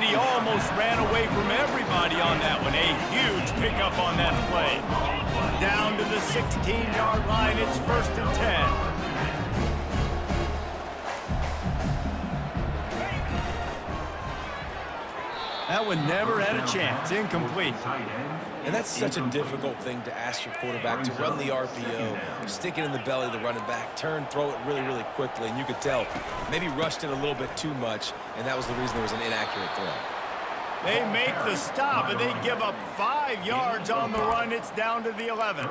he almost ran away from everybody on that one. A huge pickup on that play. Down to the 16-yard line, it's 1st and 10. That one never had a chance. Incomplete. And that's such a difficult thing to ask your quarterback to run the RPO, stick it in the belly of the running back, turn, throw it really, really quickly. And you could tell maybe rushed it a little bit too much, and that was the reason there was an inaccurate throw. They make the stop, and they give up 5 yards on the run. It's down to the 11.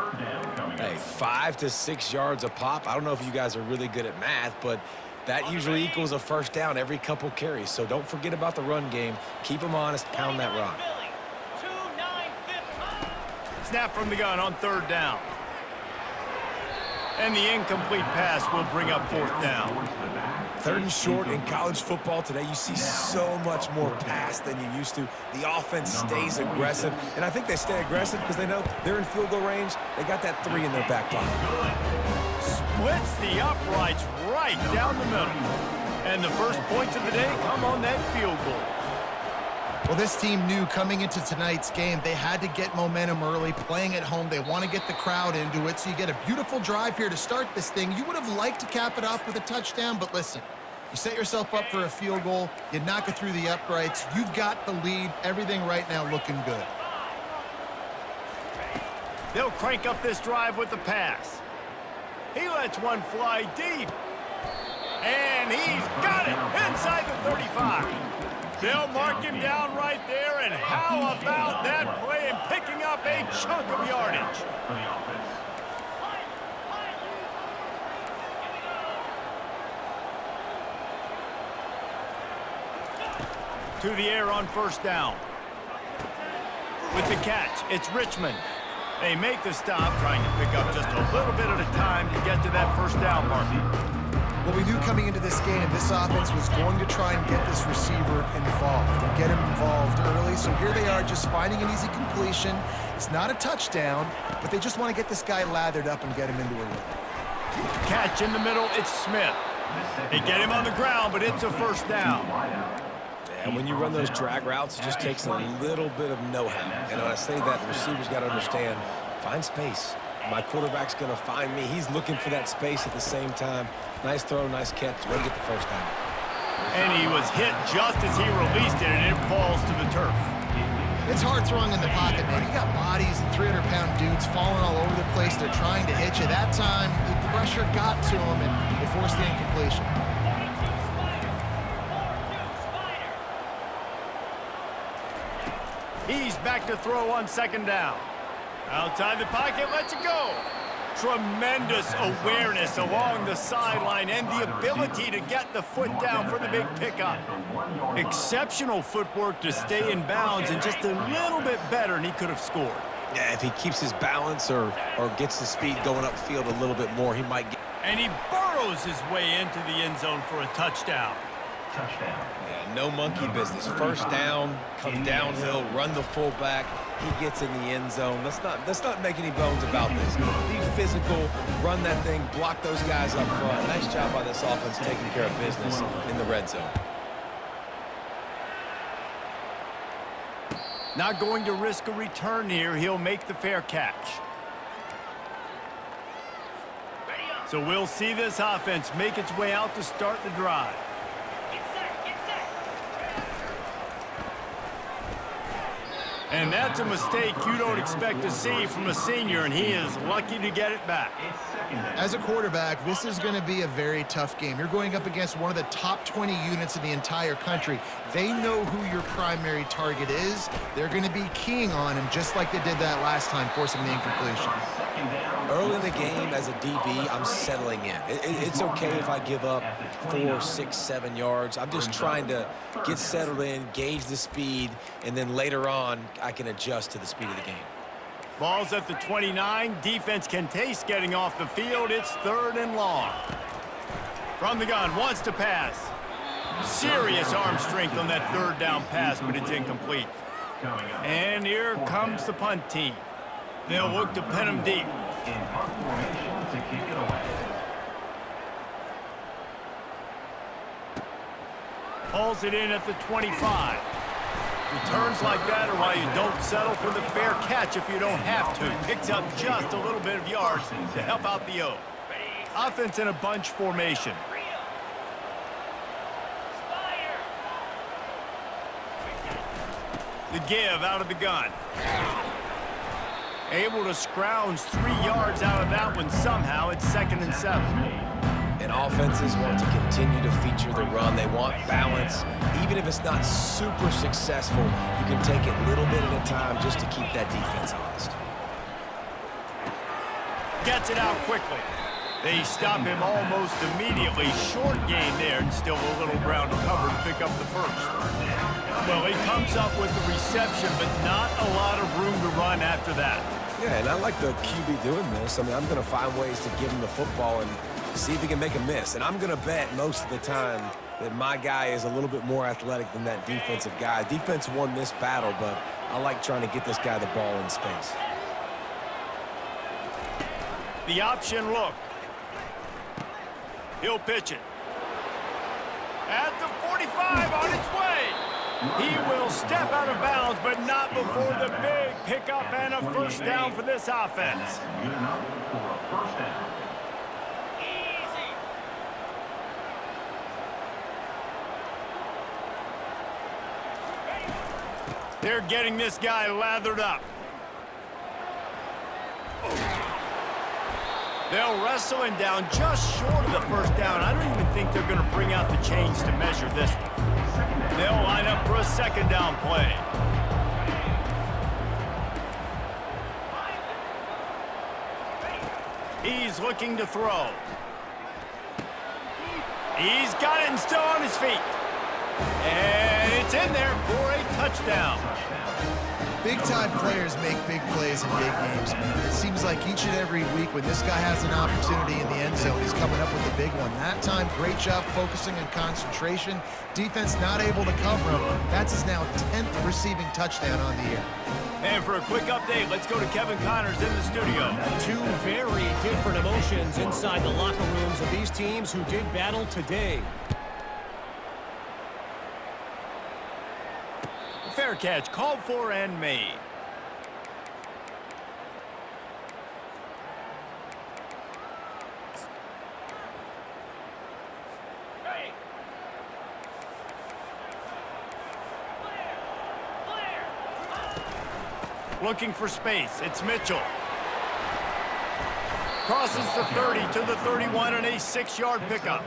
Hey, 5 to 6 yards a pop. I don't know if you guys are really good at math, but that usually equals a first down every couple carries. So don't forget about the run game. Keep them honest. Pound that rock. Snap from the gun on 3rd down. And the incomplete pass will bring up 4th down. 3rd and short in college football today. You see so much more pass than you used to. The offense stays aggressive. And I think they stay aggressive because they know they're in field goal range. They got that 3 in their back pocket. Splits the uprights right down the middle. And the first points of the day come on that field goal. Well, this team knew coming into tonight's game they had to get momentum early, playing at home. They want to get the crowd into it, so you get a beautiful drive here to start this thing. You would have liked to cap it off with a touchdown, but listen, you set yourself up for a field goal, you knock it through the uprights, you've got the lead, everything right now looking good. They'll crank up this drive with the pass. He lets one fly deep. And he's got it inside the 35. They'll mark him down right there, and how about that play and picking up a chunk of yardage? To the air on 1st down. With the catch, it's Richmond. They make the stop, trying to pick up just a little bit at a time to get to that 1st down mark. Well, we knew coming into this game, this offense was going to try and get this receiver involved and get him involved early. So here they are just finding an easy completion. It's not a touchdown, but they just want to get this guy lathered up and get him into a rhythm. Catch in the middle, it's Smith. They get him on the ground, but it's a 1st down. And when you run those drag routes, it just takes a little bit of know-how. And when I say that, the receiver's got to understand, find space. My quarterback's going to find me. He's looking for that space at the same time. Nice throw, nice catch. Way to get the 1st down. And he was hit just as he released it, and it falls to the turf. It's hard throwing in the pocket, man. You got bodies and 300-pound dudes falling all over the place. They're trying to hit you. That time, the pressure got to him, and they forced the incompletion. He's back to throw on 2nd down. Outside the pocket, lets it go. Tremendous awareness along the sideline and the ability to get the foot down for the big pickup. Exceptional footwork to stay in bounds, and just a little bit better, and he could have scored. Yeah, if he keeps his balance or gets the speed going upfield a little bit more, he might get... And he burrows his way into the end zone for a touchdown. Yeah, no monkey business. 1st down, come downhill, run the fullback. He gets in the end zone. Let's not make any bones about this. Be physical, run that thing, block those guys up front. Nice job by this offense taking care of business in the red zone. Not going to risk a return here. He'll make the fair catch. So we'll see this offense make its way out to start the drive. And that's a mistake you don't expect to see from a senior, and he is lucky to get it back. As a quarterback, this is going to be a very tough game. You're going up against one of the top 20 units in the entire country. They know who your primary target is. They're going to be keying on him just like they did that last time, forcing the incompletion. Early in the game, as a DB, I'm settling in. It's okay if I give up 4, 6, 7 yards. I'm just trying to get settled in, gauge the speed, and then later on, I can adjust to the speed of the game. Ball's at the 29. Defense can taste getting off the field. It's 3rd and long. From the gun, wants to pass. Serious arm strength on that 3rd down pass, but it's incomplete. And here comes the punt team. They'll look to pin him deep. Hauls it in at the 25. Returns like that are why you don't settle for the fair catch if you don't have to. Picks up just a little bit of yards to help out the O. Offense in a bunch formation. The give out of the gun. Able to scrounge 3 yards out of that one somehow. It's 2nd and 7. And offenses want to continue to feature the run. They want balance. Even if it's not super successful, you can take it little bit at a time just to keep that defense honest. Gets it out quickly. They stop him almost immediately. Short gain there, and still a little ground to cover to pick up the first. Well, he comes up with the reception, but not a lot of room to run after that. Yeah, and I like the QB doing this. I mean, I'm going to find ways to give him the football and see if he can make a miss. And I'm going to bet most of the time that my guy is a little bit more athletic than that defensive guy. Defense won this battle, but I like trying to get this guy the ball in space. The option look. He'll pitch it. At the 45 on its way. He will step out of bounds, but not before the big pickup and a first down for this offense. They're getting this guy lathered up. They'll wrestle him down just short of the first down. I don't even think they're going to bring out the chains to measure this one. They'll line up for a 2nd down play. He's looking to throw. He's got it and still on his feet. And it's in there for a touchdown. Big-time players make big plays in big games. It seems like each and every week when this guy has an opportunity in the end zone, he's coming up with a big one. That time, great job focusing on concentration. Defense not able to cover him. That's his now 10th receiving touchdown on the year. And for a quick update, let's go to Kevin Connors in the studio. Two very different emotions inside the locker rooms of these teams who did battle today. Fair catch, called for and made. Looking for space, it's Mitchell. Crosses the 30 to the 31 and a 6-yard pickup.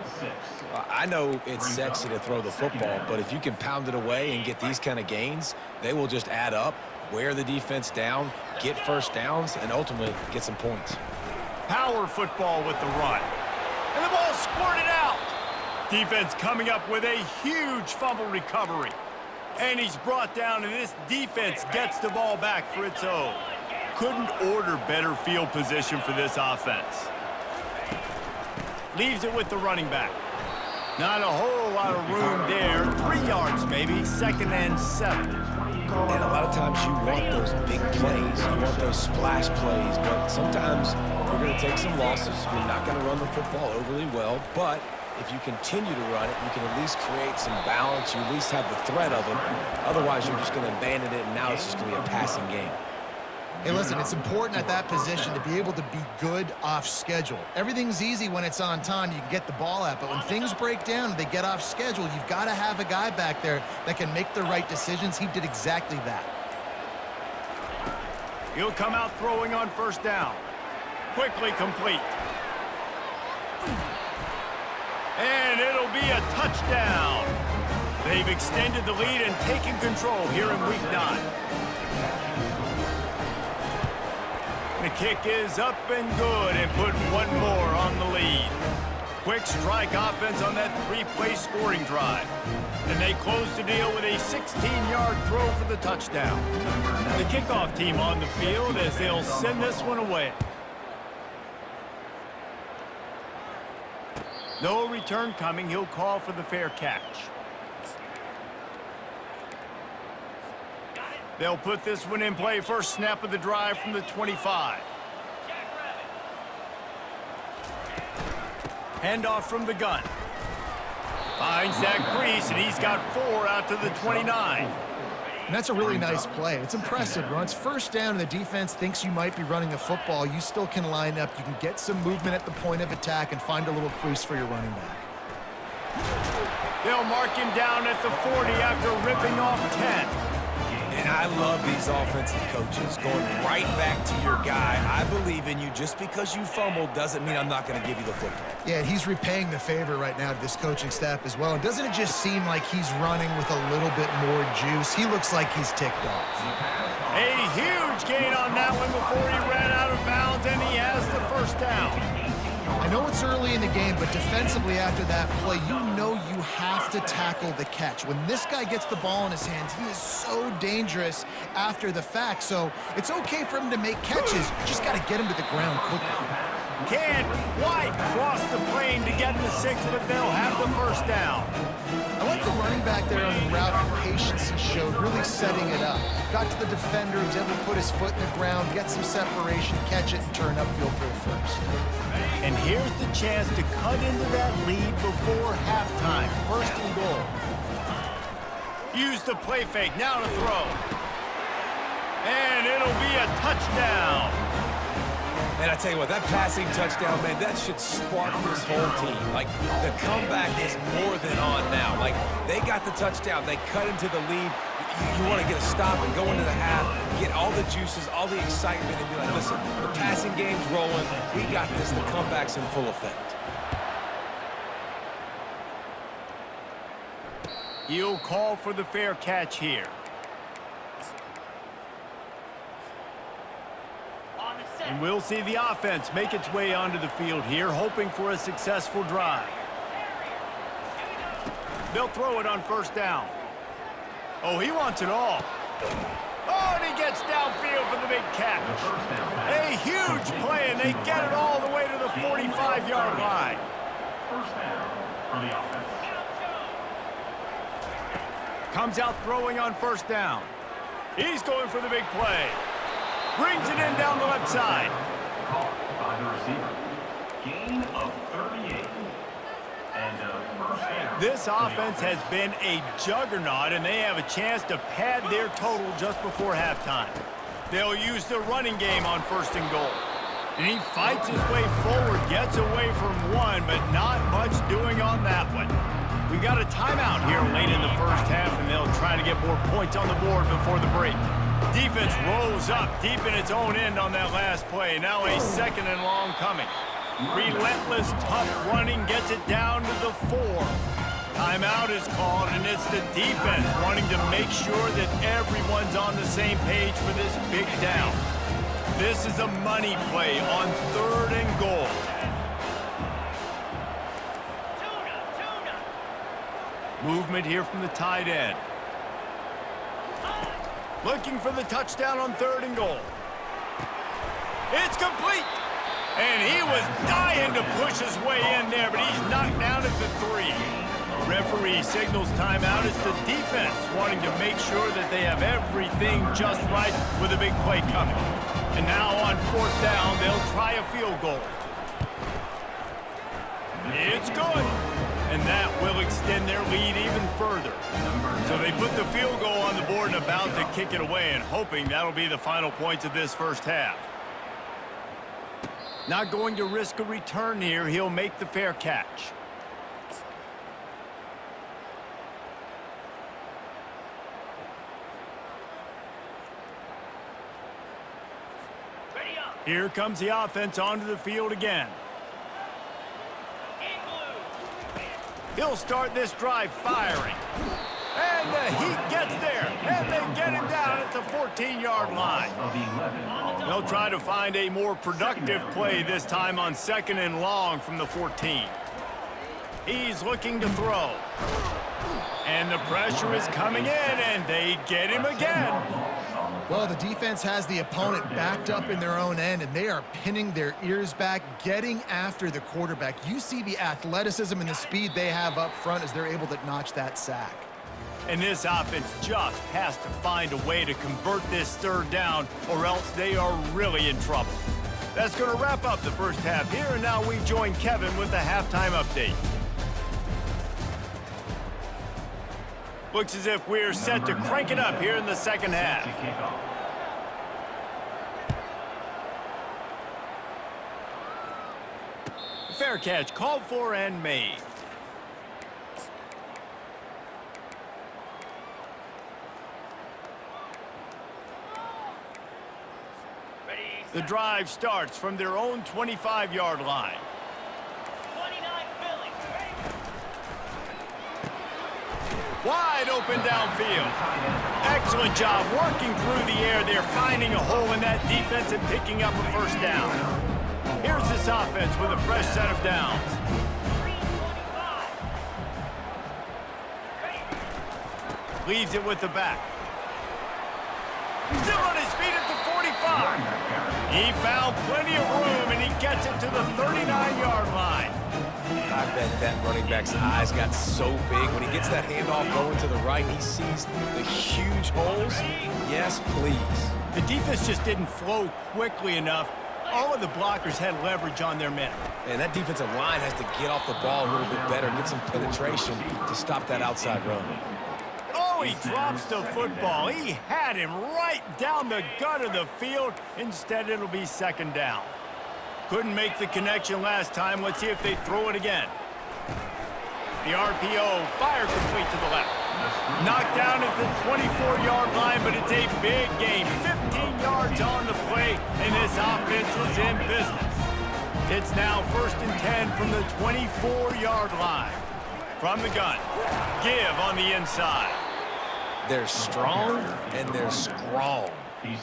I know it's sexy to throw the football, but if you can pound it away and get these kind of gains, they will just add up, wear the defense down, get first downs, and ultimately get some points. Power football with the run. And the ball squirted out. Defense coming up with a huge fumble recovery. And he's brought down, and this defense gets the ball back for its own. Couldn't order better field position for this offense. Leaves it with the running back. Not a whole lot of room there. 3 yards maybe, 2nd and 7. And a lot of times you want those big plays. You want those splash plays. But sometimes you're going to take some losses. You're not going to run the football overly well. But if you continue to run it, you can at least create some balance. You at least have the threat of it. Otherwise, you're just going to abandon it, and now it's just going to be a passing game. Hey, listen, it's important at that position to be able to be good off schedule. Everything's easy when it's on time. You can get the ball out. But when things break down and they get off schedule, you've got to have a guy back there that can make the right decisions. He did exactly that. He'll come out throwing on first down. Quickly complete. And it'll be a touchdown. They've extended the lead and taken control here in Week 9. The kick is up and good and put one more on the lead. Quick strike offense on that 3-play scoring drive. And they close the deal with a 16-yard throw for the touchdown. The kickoff team on the field as they'll send this one away. No return coming. He'll call for the fair catch. They'll put this one in play. First snap of the drive from the 25. Handoff from the gun. Finds that crease, and he's got 4 out to the 29. And that's a really nice play. It's impressive. When it's first down and the defense thinks you might be running the football, you still can line up. You can get some movement at the point of attack and find a little crease for your running back. They'll mark him down at the 40 after ripping off 10. And I love these offensive coaches going right back to your guy. I believe in you. Just because you fumbled doesn't mean I'm not going to give you the football. Yeah, and he's repaying the favor right now to this coaching staff as well. And doesn't it just seem like he's running with a little bit more juice? He looks like he's ticked off. A huge gain on that one before he ran out of bounds, and he has the first down. I know it's early in the game, but defensively after that play, you know you have to tackle the catch. When this guy gets the ball in his hands, he is so dangerous after the fact. So it's okay for him to make catches. Just got to get him to the ground quickly. Can't quite cross the plane to get the 6, but they'll have the first down. I like the running back there on the route and patience he showed, really setting it up. Got to the defender, was able to put his foot in the ground, get some separation, catch it, and turn upfield for the first. And here's the chance to cut into that lead before halftime. First and goal. Use the play fake, now to throw. And it'll be a touchdown. And I tell you what, that passing touchdown, man, that should spark this whole team. Like, the comeback is more than on now. Like, they got the touchdown. They cut into the lead. You want to get a stop and go into the half, get all the juices, all the excitement, and be like, listen, the passing game's rolling. We got this. The comeback's in full effect. He'll call for the fair catch here. And we'll see the offense make its way onto the field here, hoping for a successful drive. They'll throw it on first down. Oh, he wants it all. Oh, and he gets downfield for the big catch. A huge play, and they get it all the way to the 45-yard line. First down for the offense. Comes out throwing on first down. He's going for the big play. Brings it in down the left side. Caught by the receiver. Gain of 38. And first down. This offense has been a juggernaut, and they have a chance to pad their total just before halftime. They'll use the running game on first and goal. And he fights his way forward, gets away from one, but not much doing on that one. We got a timeout here late in the first half, and they'll try to get more points on the board before the break. Defense rolls up deep in its own end on that last play. Now a second and long coming. Relentless, tough running gets it down to the 4. Timeout is called, and it's the defense wanting to make sure that everyone's on the same page for this big down. This is a money play on third and goal. Movement here from the tight end. Looking for the touchdown on third and goal. It's complete. And he was dying to push his way in there, but he's knocked down at the 3. Referee signals timeout. It's the defense wanting to make sure that they have everything just right with a big play coming. And now on fourth down, they'll try a field goal. It's good. And that will extend their lead even further. So they put the field goal on the board and about to kick it away, and hoping that'll be the final points of this first half. Not going to risk a return here. He'll make the fair catch. Here comes the offense onto the field again. He'll start this drive firing. And the heat gets there. And they get him down at the 14-yard line. They'll try to find a more productive play this time on second and long from the 14. He's looking to throw. And the pressure is coming in, and they get him again. Well, the defense has the opponent backed up in their own end, and they are pinning their ears back, getting after the quarterback. You see the athleticism and the speed they have up front as they're able to notch that sack. And this offense just has to find a way to convert this third down, or else they are really in trouble. That's going to wrap up the first half here, and now we join Kevin with the halftime update. Looks as if we're set to crank it up here in the second half. Fair catch called for and made. The drive starts from their own 25-yard line. Wide open downfield. Excellent job working through the air. They're finding a hole in that defense and picking up a first down. Here's this offense with a fresh set of downs. Leaves it with the back. Still on his feet at the 45. He found plenty of room, and he gets it to the 39-yard line. I bet that running back's eyes got so big. When he gets that handoff going to the right, he sees the huge holes. Yes, please. The defense just didn't flow quickly enough. All of the blockers had leverage on their men. And that defensive line has to get off the ball a little bit better, get some penetration to stop that outside run. Oh, he drops the football. He had him right down the gut of the field. Instead, it'll be second down. Couldn't make the connection last time. Let's see if they throw it again. The RPO, fire complete to the left. Knocked down at the 24-yard line, but it's a big gain. 15 yards on the play, and this offense is in business. It's now 1st and 10 from the 24-yard line. From the gun, give on the inside. They're strong and they're strong.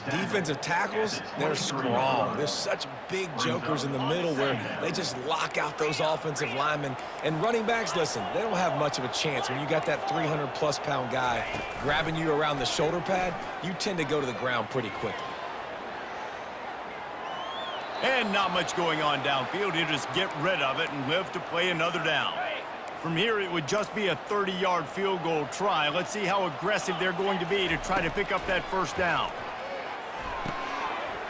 Defensive tackles, they're strong. There's such big jokers in the middle where they just lock out those offensive linemen. And running backs, listen, they don't have much of a chance. When you got that 300-plus pound guy grabbing you around the shoulder pad, you tend to go to the ground pretty quickly. And not much going on downfield. He'll just get rid of it and live to play another down. From here, it would just be a 30-yard field goal try. Let's see how aggressive they're going to be to try to pick up that first down.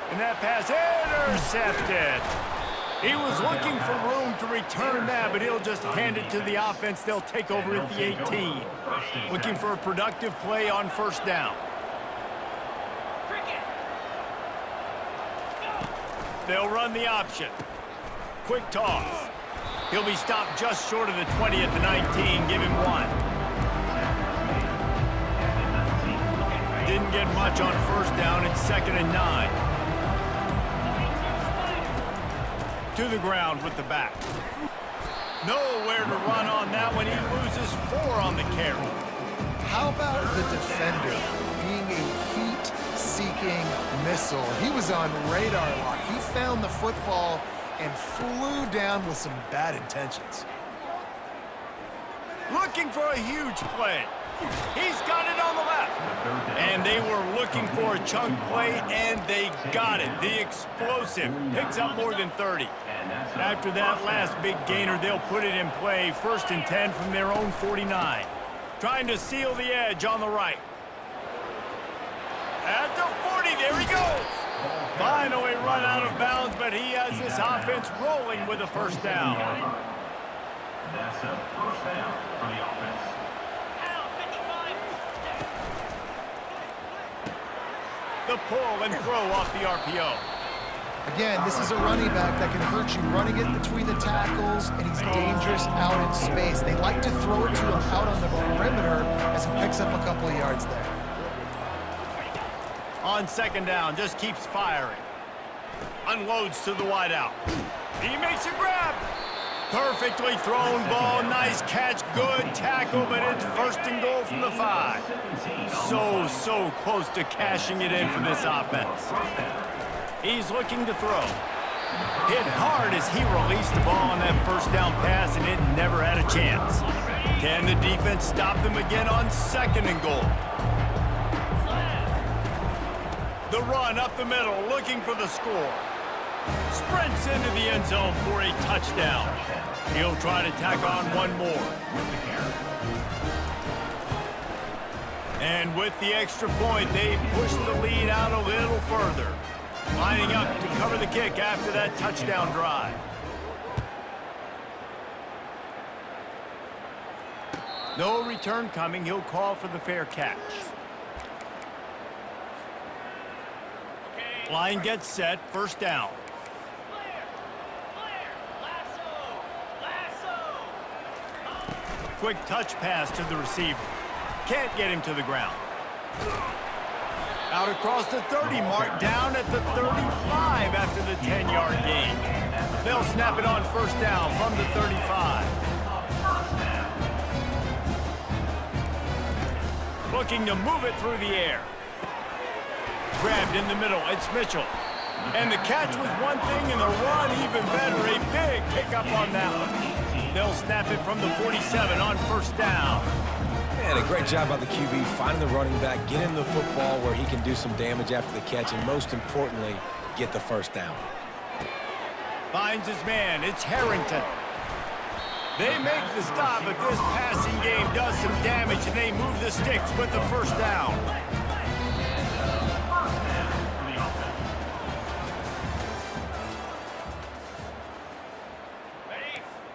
And that pass intercepted. He was looking for room to return that, but he'll just hand it to the offense. They'll take over at the 18. Looking for a productive play on first down. They'll run the option. Quick toss. He'll be stopped just short of the 20 at the 19. Give him 1. Didn't get much on first down. It's 2nd and 9. To the ground with the back. Nowhere to run on that one. He loses 4 on the carry. How about the defender being a heat-seeking missile? He was on radar lock. He found the football and flew down with some bad intentions. Looking for a huge play. He's got it on the left. And they were looking for a chunk play, and they got it. The explosive picks up more than 30. After that last big gainer, they'll put it in play. 1st and 10 from their own 49. Trying to seal the edge on the right. At the 40, there he goes. Finally run out of bounds, but he has this offense rolling with a first down. That's a first down for the offense. The pull and throw off the RPO. Again, this is a running back that can hurt you running it between the tackles, and he's dangerous out in space. They like to throw it to him out on the perimeter as he picks up a couple of yards there. On 2nd down, just keeps firing. Unloads to the wideout. He makes a grab. Perfectly thrown ball. Nice catch. Good tackle, but it's 1st and goal from the 5. So close to cashing it in for this offense. He's looking to throw. Hit hard as he released the ball on that first down pass, and it never had a chance. Can the defense stop them again on 2nd and goal? The run up the middle, looking for the score. Sprints into the end zone for a touchdown. He'll try to tack on one more. And with the extra point, they push the lead out a little further. Lining up to cover the kick after that touchdown drive. No return coming. He'll call for the fair catch. Line gets set. First down. Quick touch pass to the receiver. Can't get him to the ground. Out across the 30 mark, down at the 35 after the 10-yard gain. They'll snap it on first down from the 35. Looking to move it through the air. Grabbed in the middle, it's Mitchell. And the catch was one thing and the run even better. A big pickup on that one. They'll snap it from the 47 on first down. And a great job by the QB finding the running back, get him the football where he can do some damage after the catch, and most importantly, get the first down. Finds his man, it's Harrington. They make the stop, but this passing game does some damage, and they move the sticks with the first down.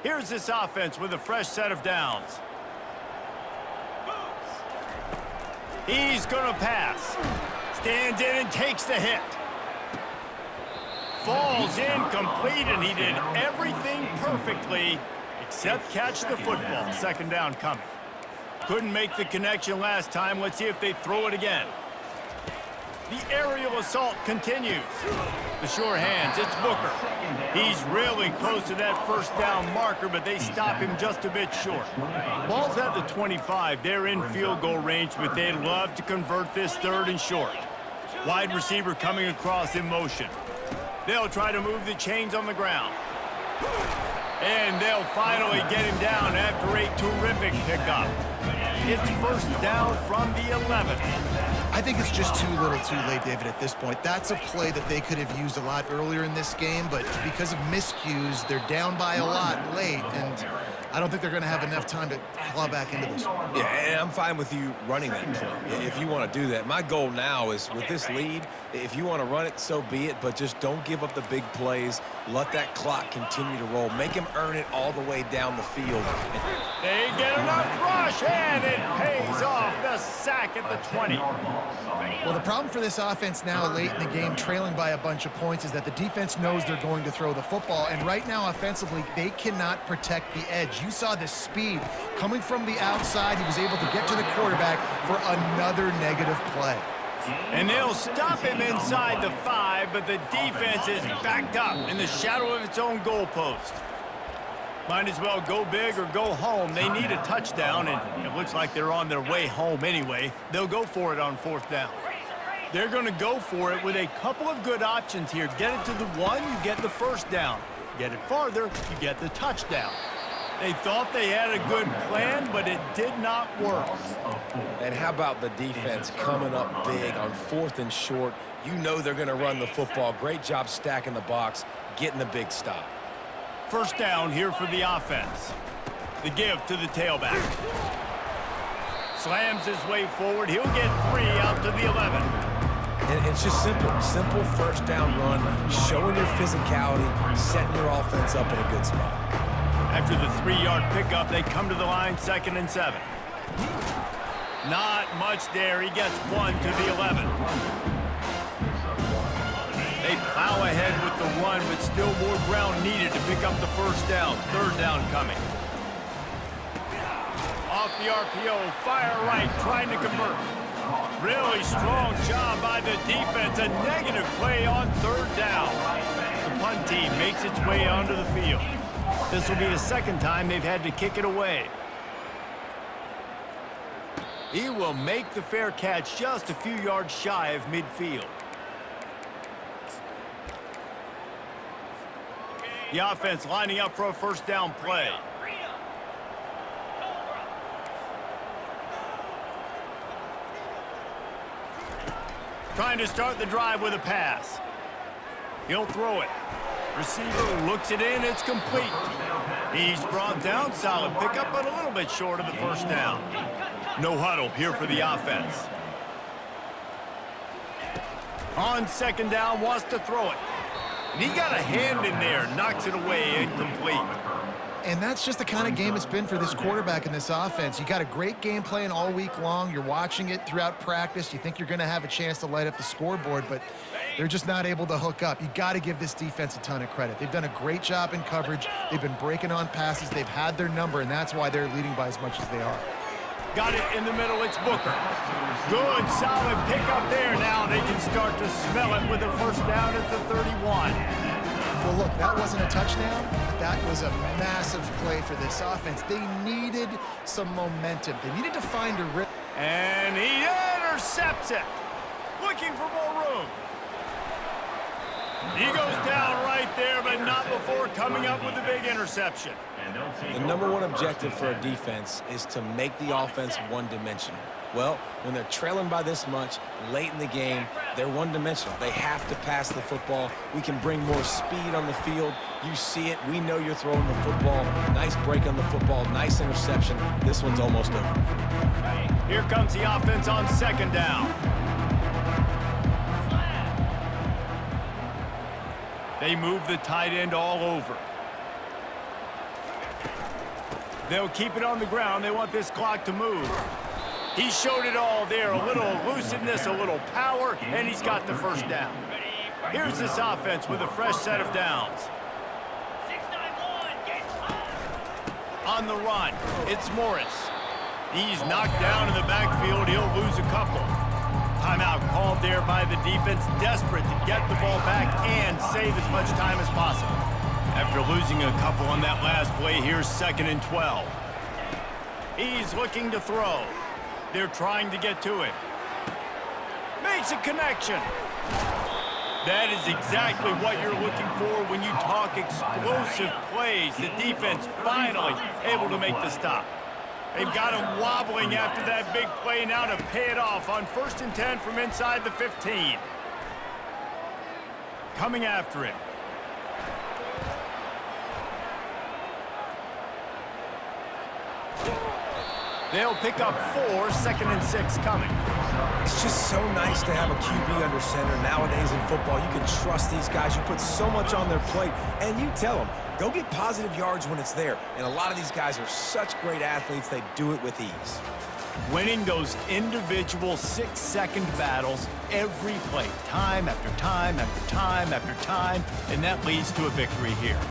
Here's this offense with a fresh set of downs. He's gonna pass. Stands in and takes the hit. Falls incomplete, and he did everything perfectly except catch the football. Second down coming. Couldn't make the connection last time. Let's see if they throw it again. The aerial assault continues. The sure hands, it's Booker. He's really close to that first down marker, but they stop him just a bit short. Ball's at the 25. They're in field goal range, but they'd love to convert this third and short. Wide receiver coming across in motion. They'll try to move the chains on the ground. And they'll finally get him down after a terrific pickup. It's first down from the 11. I think it's just too little too late, David, at this point. That's a play that they could have used a lot earlier in this game, but because of miscues, they're down by a lot late, and I don't think they're going to have enough time to claw back into this. Yeah, and I'm fine with you running that play if you want to do that. My goal now is with this lead, if you want to run it, so be it, but just don't give up the big plays. Let that clock continue to roll. Make him earn it all the way down the field. They get enough rush, and it pays off. The sack at the 20. Well, the problem for this offense now late in the game, trailing by a bunch of points, is that the defense knows they're going to throw the football, and right now offensively, they cannot protect the edge. You saw the speed coming from the outside. He was able to get to the quarterback for another negative play. And they'll stop him inside the 5, but the defense is backed up in the shadow of its own goalpost. Might as well go big or go home. They need a touchdown, and it looks like they're on their way home anyway. They'll go for it on fourth down. They're going to go for it with a couple of good options here. Get it to the 1, you get the first down. Get it farther, you get the touchdown. They thought they had a good plan, but it did not work. And how about the defense coming up big on fourth and short? You know they're going to run the football. Great job stacking the box, getting the big stop. First down here for the offense. The give to the tailback. Slams his way forward. He'll get 3 out to the 11. And it's just simple first down run, showing your physicality, setting your offense up in a good spot. After the 3-yard pickup, they come to the line, 2nd and 7. Not much there. He gets 1 to the 11. They plow ahead with the 1, but still more ground needed to pick up the first down. Third down coming. Off the RPO, fire right, trying to convert. Really strong job by the defense. A negative play on third down. The punt team makes its way onto the field. This will be the second time they've had to kick it away. He will make the fair catch just a few yards shy of midfield. The offense lining up for a first down play. Trying to start the drive with a pass. He'll throw it. Receiver looks it in. It's complete. He's brought down. Solid pickup, but a little bit short of the first down. No huddle here for the offense. On second down, wants to throw it. And he got a hand in there. Knocks it away, incomplete. And that's just the kind of game it's been for this quarterback in this offense. You got a great game plan all week long. You're watching it throughout practice. You think you're going to have a chance to light up the scoreboard, but they're just not able to hook up. You got to give this defense a ton of credit. They've done a great job in coverage. They've been breaking on passes. They've had their number, and that's why they're leading by as much as they are. Got it in the middle. It's Booker. Good, solid pickup there. Now they can start to smell it with a first down at the 31. Well, look, that wasn't a touchdown, but that was a massive play for this offense. They needed some momentum. They needed to find a rhythm. And he intercepts it. Looking for more room. He goes down right there, but not before coming up with a big interception. The number one objective for a defense is to make the offense one-dimensional. Well, when they're trailing by this much late in the game, they're one-dimensional. They have to pass the football. We can bring more speed on the field. You see it. We know you're throwing the football. Nice break on the football. Nice interception. This one's almost over. Here comes the offense on second down. They move the tight end all over. They'll keep it on the ground. They want this clock to move. He showed it all there. A little elusiveness, a little power, and he's got the first down. Here's this offense with a fresh set of downs. On the run, it's Morris. He's knocked down in the backfield. He'll lose a couple. Timeout called there by the defense, desperate to get the ball back and save as much time as possible. After losing a couple on that last play, here's 2nd and 12. He's looking to throw. They're trying to get to it. Makes a connection. That is exactly what you're looking for when you talk explosive plays. The defense finally able to make the stop. They've got him wobbling after that big play now to pay it off on 1st and 10 from inside the 15. Coming after it. They'll pick up 4, 2nd and 6 coming. It's just so nice to have a QB under center. Nowadays in football, you can trust these guys. You put so much on their plate, and you tell them, go get positive yards when it's there. And a lot of these guys are such great athletes, they do it with ease. Winning those individual 6-second battles every play, time after time after time after time, and that leads to a victory here.